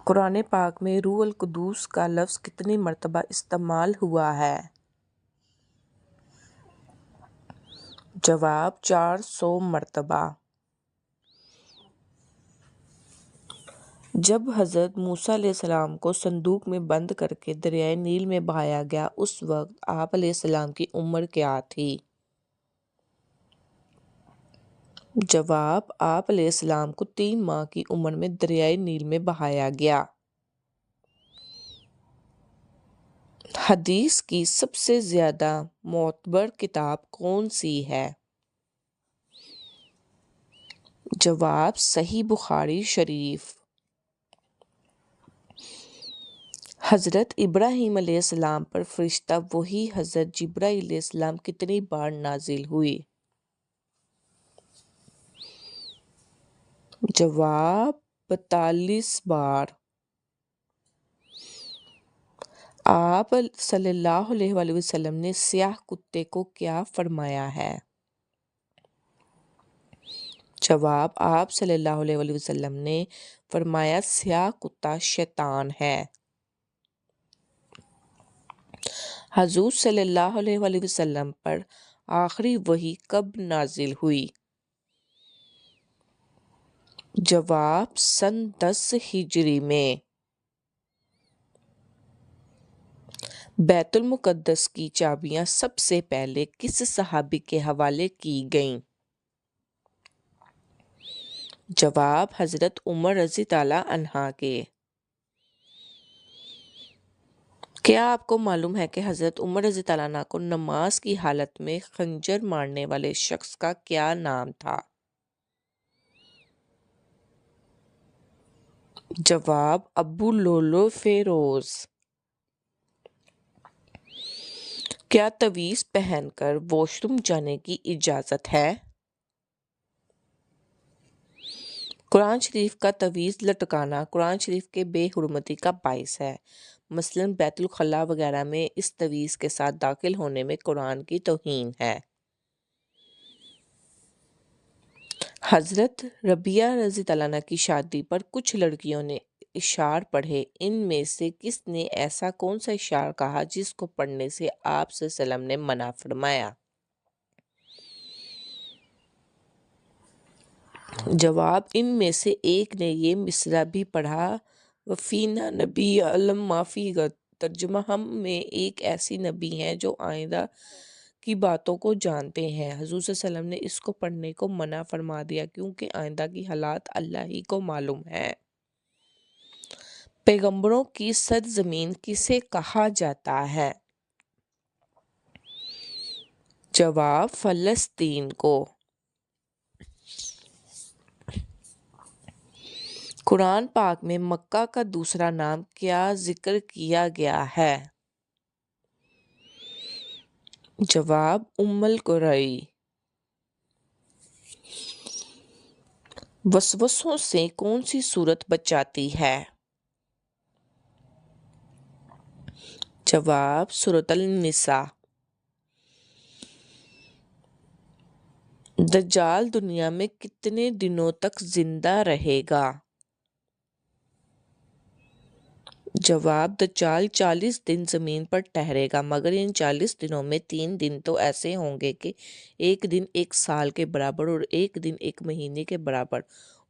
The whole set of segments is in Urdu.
قرآن پاک میں روح القدس کا لفظ کتنی مرتبہ استعمال ہوا ہے؟ جواب 400 مرتبہ۔ جب حضرت موسیٰ علیہ السلام کو صندوق میں بند کر کے دریائے نیل میں بہایا گیا اس وقت آپ علیہ السلام کی عمر کیا تھی؟ جواب آپ علیہ السلام کو 3 ماہ کی عمر میں دریائے نیل میں بہایا گیا۔ حدیث کی سب سے زیادہ معتبر کتاب کون سی ہے؟ جواب صحیح بخاری شریف۔ حضرت ابراہیم علیہ السلام پر فرشتہ وحی حضرت جبرائیل علیہ السلام کتنی بار نازل ہوئی؟ جواب 42 بار۔ آپ صلی اللہ علیہ وآلہ وسلم نے سیاہ کتے کو کیا فرمایا ہے؟ جواب آپ صلی اللہ علیہ وآلہ وسلم نے فرمایا سیاہ کتا شیطان ہے۔ حضور صلی اللہ علیہ وآلہ وسلم پر آخری وحی کب نازل ہوئی؟ جواب سن 10 ہجری میں۔ بیت المقدس کی چابیاں سب سے پہلے کس صحابی کے حوالے کی گئیں؟ جواب حضرت عمر رضی اللہ عنہ کے۔ کیا آپ کو معلوم ہے کہ حضرت عمر رضی اللہ عنہ کو نماز کی حالت میں خنجر مارنے والے شخص کا کیا نام تھا؟ جواب ابو لؤلؤ فیروز۔ کیا تعویذ پہن کر واش روم جانے کی اجازت ہے؟ قرآن شریف کا تعویذ لٹکانا قرآن شریف کے بے حرمتی کا باعث ہے۔ مثلاً بیت الخلاء وغیرہ میں اس تعویذ کے ساتھ داخل ہونے میں قرآن کی توہین ہے۔ حضرت ربیعہ رضی اللہ عنہ کی شادی پر کچھ لڑکیوں نے اشعار پڑھے، ان میں سے کس نے ایسا کون سا اشعار کہا جس کو پڑھنے سے آپ صلی اللہ علیہ وسلم نے منع فرمایا؟ جواب ان میں سے ایک نے یہ مصرع بھی پڑھا وَفِينَا نَبِيٌّ يَعْلَمُ مَا فِي غَدٍ، ترجمہ ہم میں ایک ایسی نبی ہیں جو آئندہ کی باتوں کو جانتے ہیں۔ حضور صلی اللہ علیہ وسلم نے اس کو پڑھنے کو منع فرما دیا کیونکہ آئندہ کی حالات اللہ ہی کو معلوم ہیں۔ پیغمبروں کی سرزمین کسے کہا جاتا ہے؟ جواب فلسطین کو۔ قرآن پاک میں مکہ کا دوسرا نام کیا ذکر کیا گیا ہے؟ جواب ام القری۔ وسوسوں سے کون سی سورت بچاتی ہے؟ جواب سورۃ النساء۔ دجال دنیا میں کتنے دنوں تک زندہ رہے گا؟ جواب دجال 40 دن زمین پر ٹھہرے گا، مگر ان 40 دنوں میں 3 دن تو ایسے ہوں گے کہ ایک دن 1 سال کے برابر اور ایک دن 1 مہینے کے برابر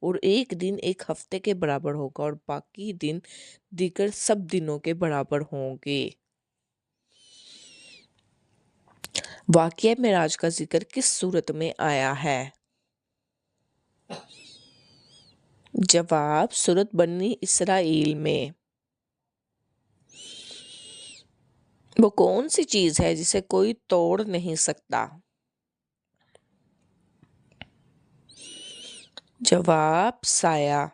اور ایک دن 1 ہفتے کے برابر ہوگا اور باقی دن دیگر سب دنوں کے برابر ہوں گے۔ واقعہ معراج کا ذکر کس سورت میں آیا ہے؟ جواب سورۃ بنی اسرائیل میں۔ وہ کون سی چیز ہے جسے کوئی توڑ نہیں سکتا؟ جواب سایہ۔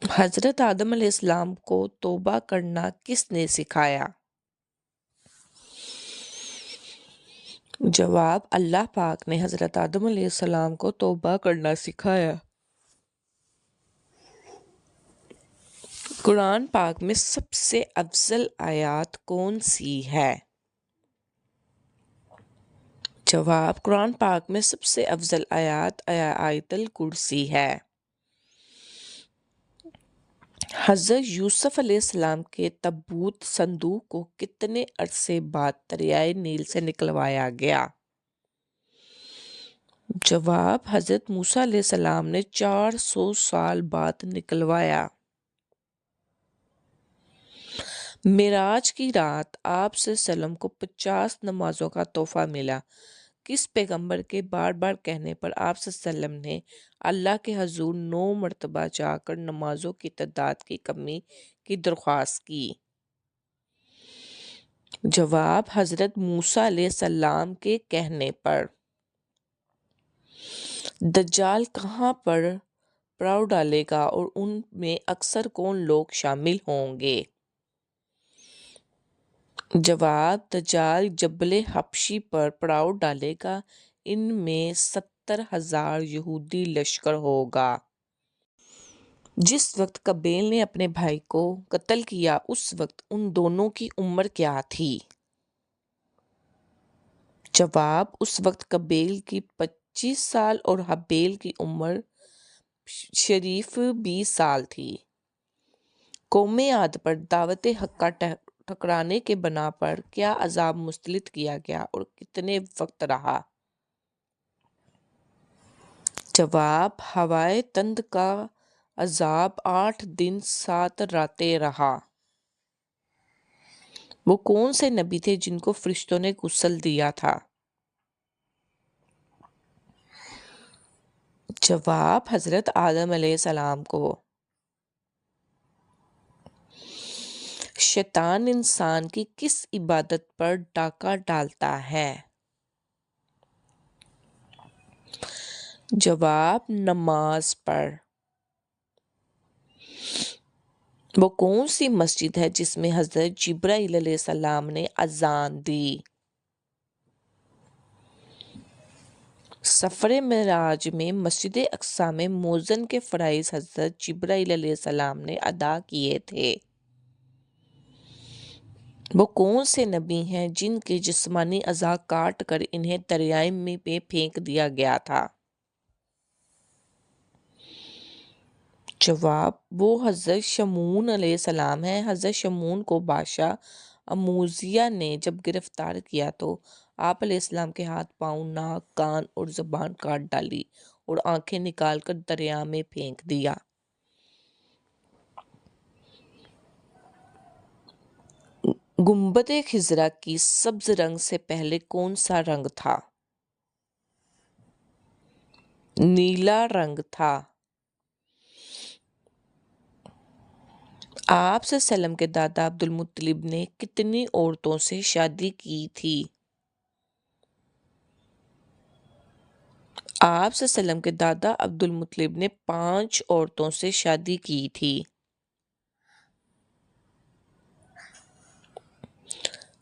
حضرت آدم علیہ السلام کو توبہ کرنا کس نے سکھایا؟ جواب اللہ پاک نے حضرت آدم علیہ السلام کو توبہ کرنا سکھایا۔ قرآن پاک میں سب سے افضل آیات کون سی ہے؟ جواب قرآن پاک میں سب سے افضل آیت آیت الکرسی ہے۔ حضرت یوسف علیہ السلام کے تابوت صندوق کو کتنے عرصے بعد دریائے نیل سے نکلوایا گیا؟ جواب: حضرت موسیٰ علیہ السلام نے 400 سال بعد نکلوایا۔ معراج کی رات آپ صلی اللہ علیہ وسلم کو 50 نمازوں کا تحفہ ملا۔ کس پیغمبر کے بار بار کہنے پر آپ صلی اللہ علیہ وسلم نے اللہ کے حضور 9 مرتبہ جا کر نمازوں کی تعداد کی کمی کی درخواست کی؟ جواب: حضرت موسیٰ علیہ السلام کے کہنے پر۔ دجال کہاں پر پڑاؤ ڈالے گا اور ان میں اکثر کون لوگ شامل ہوں گے؟ جواب: دجال جبل حبشی پر پڑاؤ ڈالے گا، ان میں 70,000 یہودی لشکر ہوگا۔ جس وقت قابیل نے اپنے بھائی کو قتل کیا اس وقت ان دونوں کی عمر کیا تھی؟ جواب: اس وقت قابیل کی 25 سال اور ہابیل کی عمر شریف 20 سال تھی۔ قوم عاد پر دعوت حق کا ٹھکرانے کے بنا پر کیا عذاب مسلط کیا گیا اور کتنے وقت رہا؟ جواب: ہوائے تند کا عذاب 8 دن 7 راتیں رہا۔ وہ کون سے نبی تھے جن کو فرشتوں نے غسل دیا تھا؟ جواب: حضرت آدم علیہ السلام کو۔ شیطان انسان کی کس عبادت پر ڈاکہ ڈالتا ہے؟ جواب: نماز پر۔ وہ کون سی مسجد ہے جس میں حضرت جبرائیل علیہ السلام نے اذان دی؟ سفر معراج میں مسجد اقصیٰ میں مؤذن کے فرائض حضرت جبرائیل علیہ السلام نے ادا کیے تھے۔ وہ کون سے نبی ہیں جن کے جسمانی اعضاء کاٹ کر انہیں دریائے میں پھینک دیا گیا تھا؟ جواب: وہ حضرت شمعون علیہ السلام ہیں۔ حضرت شمعون کو بادشاہ اموزیہ نے جب گرفتار کیا تو آپ علیہ السلام کے ہاتھ پاؤں، ناک، کان اور زبان کاٹ ڈالی اور آنکھیں نکال کر دریا میں پھینک دیا۔ گنبد خضرا کی سبز رنگ سے پہلے کون سا رنگ تھا؟ نیلا رنگ تھا۔ آپ صلی اللہ علیہ وسلم کے دادا عبد المطلب نے کتنی عورتوں سے شادی کی تھی؟ آپ صلی اللہ علیہ وسلم کے دادا عبد المطلب نے 5 عورتوں سے شادی کی تھی۔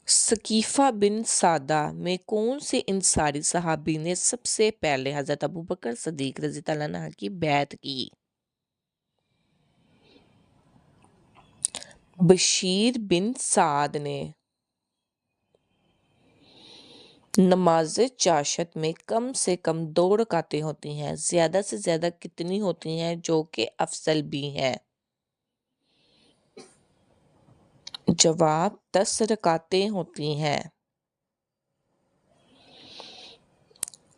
ثقیفہ بن سادہ میں کون سے انصاری صحابی نے سب سے پہلے حضرت ابوبکر صدیق رضی اللہ عنہ کی بیعت کی؟ بشیر بن سعد نے۔ نماز چاشت میں کم سے کم 2 رکعتیں ہوتی ہیں، زیادہ سے زیادہ کتنی ہوتی ہیں جو کہ افضل بھی ہیں؟ جواب: 10 رکعتیں ہوتی ہیں۔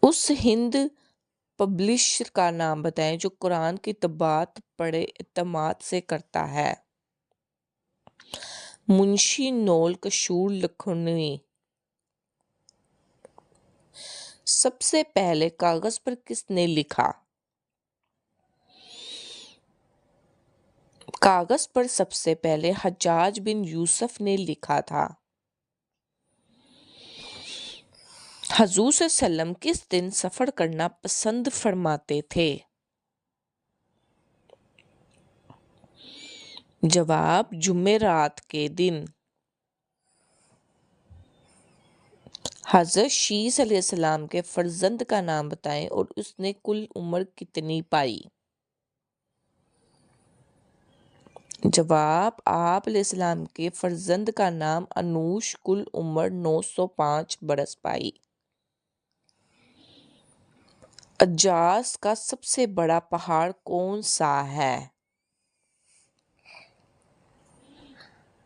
اس ہند پبلشر کا نام بتائیں جو قرآن کی طباعت بڑے اعتماد سے کرتا ہے۔ منشی نول کشور لکھنوی۔ سب سے پہلے کاغذ پر کس نے لکھا؟ کاغذ پر سب سے پہلے حجاج بن یوسف نے لکھا تھا۔ حضور صلی اللہ علیہ وسلم کس دن سفر کرنا پسند فرماتے تھے؟ جواب: جمعرات کے دن۔ حضرت شیس علیہ السلام کے فرزند کا نام بتائیں اور اس نے کل عمر کتنی پائی؟ جواب: آپ علیہ السلام کے فرزند کا نام انوش، کل عمر 905 برس پائی۔ حجاز کا سب سے بڑا پہاڑ کون سا ہے؟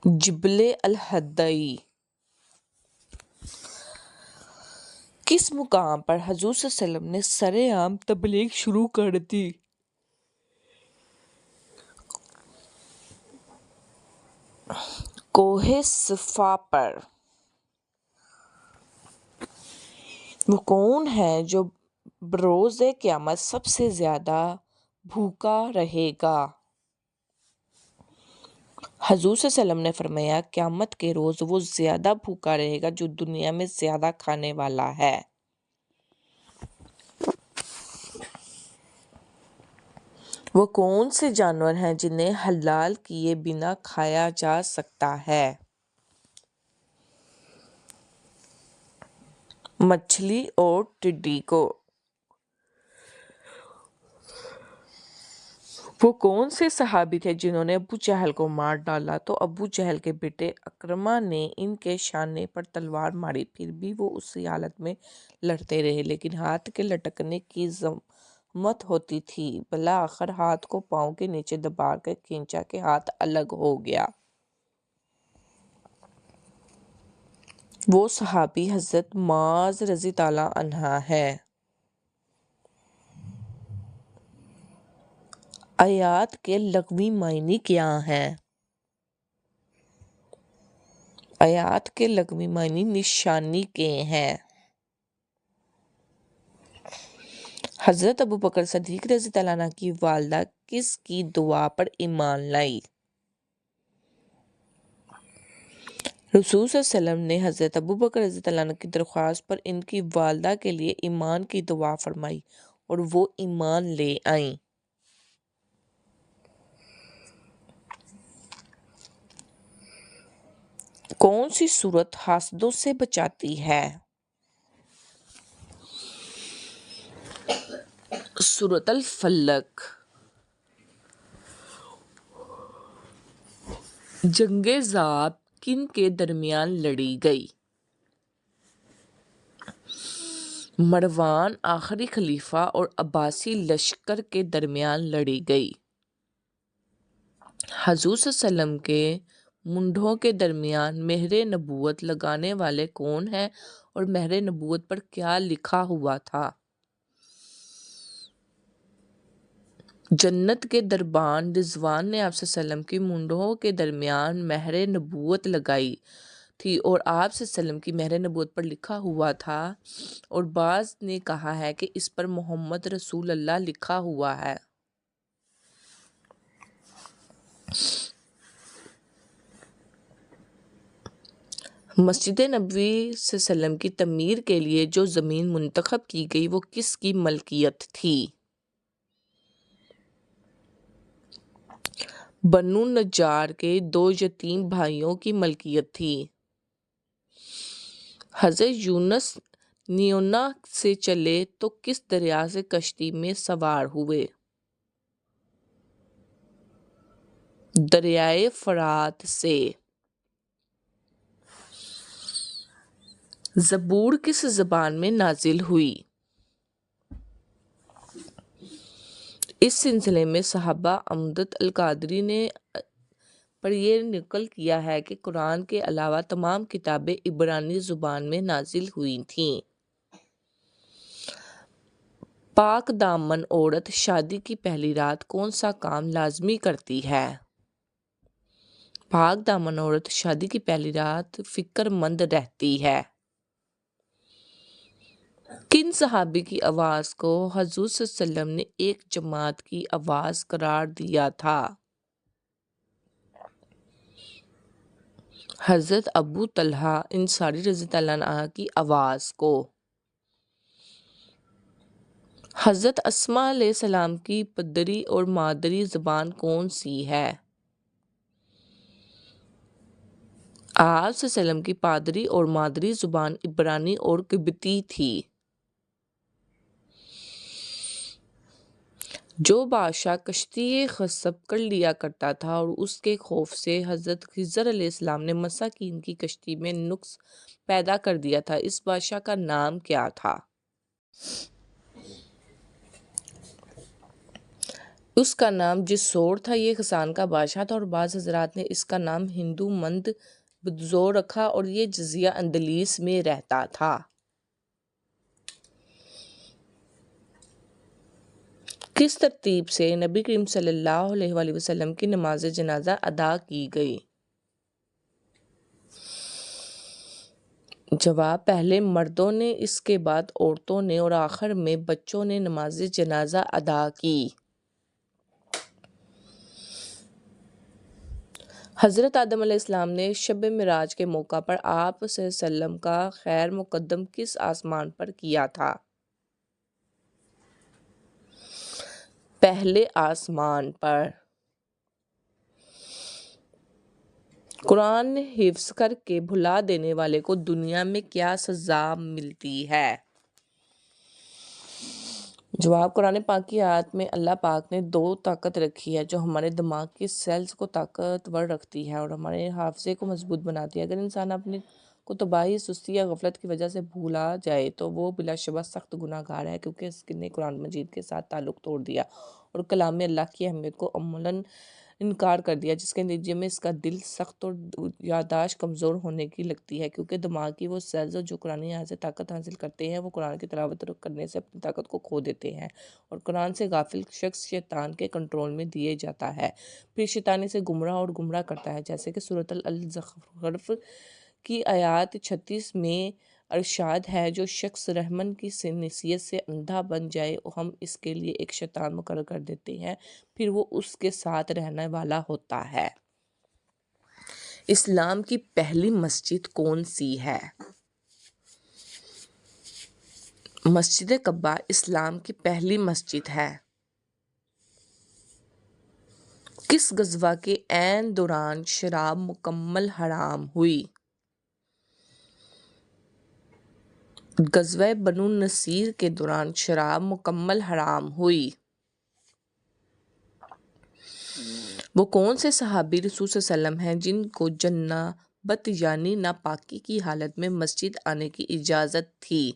جبل الہدئی کس مقام پر حضور صلی اللہ علیہ وسلم نے سرِ عام تبلیغ شروع کر دی؟ کوہ صفا پر۔ وہ کون ہے جو بروز قیامت سب سے زیادہ بھوکا رہے گا؟ حضور صلی اللہ علیہ وسلم نے فرمایا، قیامت کے روز وہ زیادہ بھوکا رہے گا جو دنیا میں زیادہ کھانے والا ہے۔ وہ کون سے جانور ہیں جنہیں حلال کیے بنا کھایا جا سکتا ہے؟ مچھلی اور ٹڈی کو۔ وہ کون سے صحابی تھے جنہوں نے ابو جہل کو مار ڈالا تو ابو جہل کے بیٹے اکرمہ نے ان کے شانے پر تلوار ماری، پھر بھی وہ اسی حالت میں لڑتے رہے، لیکن ہاتھ کے لٹکنے کی ضمانت ہوتی تھی۔ بالآخر ہاتھ کو پاؤں کے نیچے دبا کر کھینچا کہ ہاتھ الگ ہو گیا۔ وہ صحابی حضرت معاذ رضی اللہ عنہ ہے۔ آیات کے لغوی معنی کیا ہیں؟ آیات کے لغوی معنی نشانی کے ہیں۔ حضرت ابوبکر صدیق رضی اللہ عنہ کی والدہ کس کی دعا پر ایمان لائی؟ رسول صلی اللہ علیہ وسلم نے حضرت ابوبکر رضی اللہ عنہ کی درخواست پر ان کی والدہ کے لیے ایمان کی دعا فرمائی اور وہ ایمان لے آئیں۔ کون سی سورت حاسدوں سے بچاتی ہے؟ سورۃ الفلق۔ جنگ ذات کن کے درمیان لڑی گئی؟ مروان آخری خلیفہ اور عباسی لشکر کے درمیان لڑی گئی۔ حضور صلی اللہ علیہ وسلم کے مونڈھوں کے درمیان مہر نبوت لگانے والے کون ہیں اور مہر نبوت پر کیا لکھا ہوا تھا؟ جنت کے دربان رضوان نے آپ صلی اللہ علیہ وسلم کی مونڈھوں کے درمیان مہر نبوت لگائی تھی اور آپ صلی اللہ علیہ وسلم کی مہر نبوت پر لکھا ہوا تھا، اور بعض نے کہا ہے کہ اس پر محمد رسول اللہ لکھا ہوا ہے۔ مسجد نبوی صلی اللہ علیہ وسلم کی تعمیر کے لیے جو زمین منتخب کی گئی وہ کس کی ملکیت تھی؟ بنو نجار کے 2 یتیم بھائیوں کی ملکیت تھی۔ حضرت یونس نیونا سے چلے تو کس دریا سے کشتی میں سوار ہوئے؟ دریائے فرات سے۔ زبور کس زبان میں نازل ہوئی؟ اس سلسلے میں صحابہ امجد القادری نے پر یہ نقل کیا ہے کہ قرآن کے علاوہ تمام کتابیں عبرانی زبان میں نازل ہوئی تھیں۔ پاک دامن عورت شادی کی پہلی رات کون سا کام لازمی کرتی ہے؟ پاک دامن عورت شادی کی پہلی رات فکر مند رہتی ہے۔ کن صحابی کی آواز کو حضور صلی اللہ علیہ وسلم نے ایک جماعت کی آواز قرار دیا تھا؟ حضرت ابو طلحہ انصاری رضی اللہ عنہ کی آواز کو۔ حضرت اسماء علیہ السلام کی پدری اور مادری زبان کون سی ہے؟ آپ صلی اللہ علیہ وسلم کی پادری اور مادری زبان عبرانی اور قبطی تھی۔ جو بادشاہ کشتی غصب کر لیا کرتا تھا اور اس کے خوف سے حضرت خضر علیہ السلام نے مساکین کی کشتی میں نقص پیدا کر دیا تھا، اس بادشاہ کا نام کیا تھا؟ اس کا نام جسور تھا، یہ غسان کا بادشاہ تھا، اور بعض حضرات نے اس کا نام ہندو مند بدزور رکھا، اور یہ جزیہ اندلیس میں رہتا تھا۔ کس ترتیب سے نبی کریم صلی اللہ علیہ وآلہ وسلم کی نماز جنازہ ادا کی گئی؟ جواب، پہلے مردوں نے، اس کے بعد عورتوں نے، اور آخر میں بچوں نے نماز جنازہ ادا کی۔ حضرت آدم علیہ السلام نے شب معراج کے موقع پر آپ صلی اللہ علیہ وسلم کا خیر مقدم کس آسمان پر کیا تھا؟ پہلے آسمان پر۔ قرآن حفظ کر کے بھلا دینے والے کو دنیا میں کیا سزا ملتی ہے؟ جواب، قرآن پاک کی آیت میں اللہ پاک نے 2 طاقت رکھی ہے جو ہمارے دماغ کی سیلز کو طاقتور رکھتی ہے اور ہمارے حافظے کو مضبوط بناتی ہے۔ اگر انسان اپنے کو تباہی، سستی یا غفلت کی وجہ سے بھولا جائے تو وہ بلا شبہ سخت گناہ گار ہے، کیونکہ اس نے قرآن مجید کے ساتھ تعلق توڑ دیا اور کلام اللہ کی اہمیت کو عملاً انکار کر دیا، جس کے نتیجے میں اس کا دل سخت اور یادداشت کمزور ہونے کی لگتی ہے، کیونکہ دماغ کی وہ سیلز جو قرآن آیات سے طاقت حاصل کرتے ہیں وہ قرآن کی تلاوت کرنے سے اپنی طاقت کو کھو دیتے ہیں، اور قرآن سے غافل شخص شیطان کے کنٹرول میں دیے جاتا ہے، پھر شیطان اسے گمراہ اور گمراہ کرتا ہے، جیسے کہ سورۃ الزخرف کی آیات 36 میں ارشاد ہے، جو شخص رحمن کی نصیحت سے اندھا بن جائے ہم اس کے لیے ایک شیطان مقرر کر دیتے ہیں، پھر وہ اس کے ساتھ رہنے والا ہوتا ہے۔ اسلام کی پہلی مسجد کون سی ہے؟ مسجد قباء اسلام کی پہلی مسجد ہے۔ کس غزوہ کے عین دوران شراب مکمل حرام ہوئی؟ غزوہ بنو النصیر کے دوران شراب مکمل حرام ہوئی۔ وہ کون سے صحابی رسول صلی اللہ علیہ وسلم ہیں جن کو جنابت یعنی ناپاکی کی حالت میں مسجد آنے کی اجازت تھی؟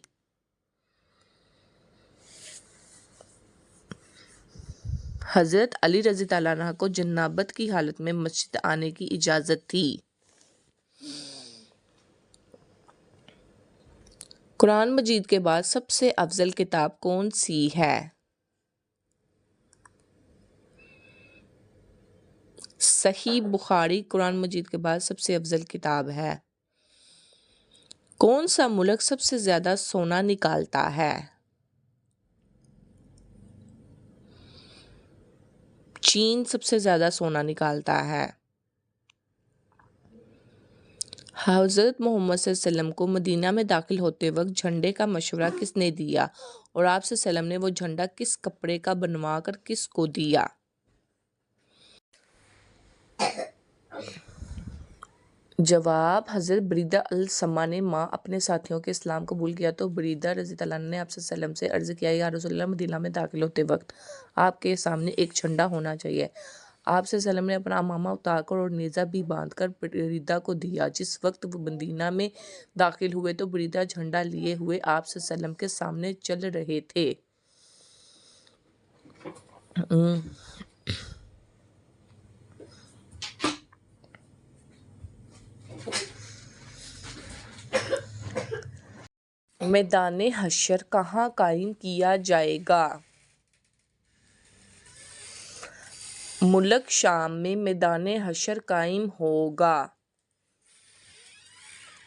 حضرت علی رضی اللہ عنہ کو جنابت کی حالت میں مسجد آنے کی اجازت تھی۔ قرآن مجید کے بعد سب سے افضل کتاب کون سی ہے؟ صحیح بخاری قرآن مجید کے بعد سب سے افضل کتاب ہے۔ کون سا ملک سب سے زیادہ سونا نکالتا ہے؟ چین سب سے زیادہ سونا نکالتا ہے۔ حضرت محمد صلی اللہ علیہ وسلم کو مدینہ میں داخل ہوتے وقت جھنڈے کا مشورہ کس نے دیا، اور آپ صلی اللہ علیہ وسلم نے وہ جھنڈا کس کپڑے کا بنوا کر کس کو دیا؟ جواب، حضرت بریدہ الصما نے ماں اپنے ساتھیوں کے اسلام قبول کیا تو بریدہ رضی اللہ عنہ نے آپ صلی اللہ علیہ وسلم سے عرض کیا، یا رسول اللہ، مدینہ میں داخل ہوتے وقت آپ کے سامنے ایک جھنڈا ہونا چاہیے۔ آپ صلی اللہ علیہ وسلم نے اپنا عمامہ اتار کر اور نیزہ بھی باندھ کر بریدہ کو دیا۔ جس وقت وہ مدینہ میں داخل ہوئے تو بریدہ جھنڈا لیے ہوئے آپ صلی اللہ علیہ وسلم کے سامنے چل رہے تھے۔ میدان حشر کہاں قائم کیا جائے گا؟ ملک شام میں میدان حشر قائم ہوگا۔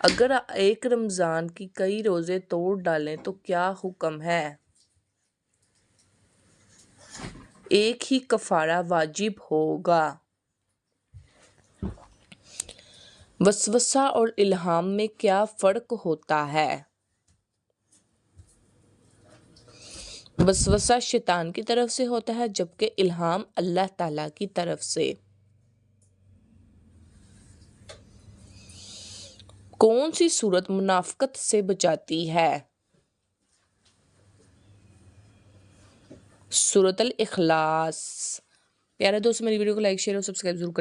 اگر ایک رمضان کی کئی روزے توڑ ڈالیں تو کیا حکم ہے؟ ایک ہی کفارہ واجب ہوگا۔ وسوسہ اور الہام میں کیا فرق ہوتا ہے؟ وسوسہ شیطان کی طرف سے ہوتا ہے جبکہ الہام اللہ تعالیٰ کی طرف سے۔ کون سی صورت منافقت سے بچاتی ہے؟ سورۃ الاخلاص۔ پیارے دوستو، میری ویڈیو کو لائک، شیئر اور سبسکرائب ضرور کریے۔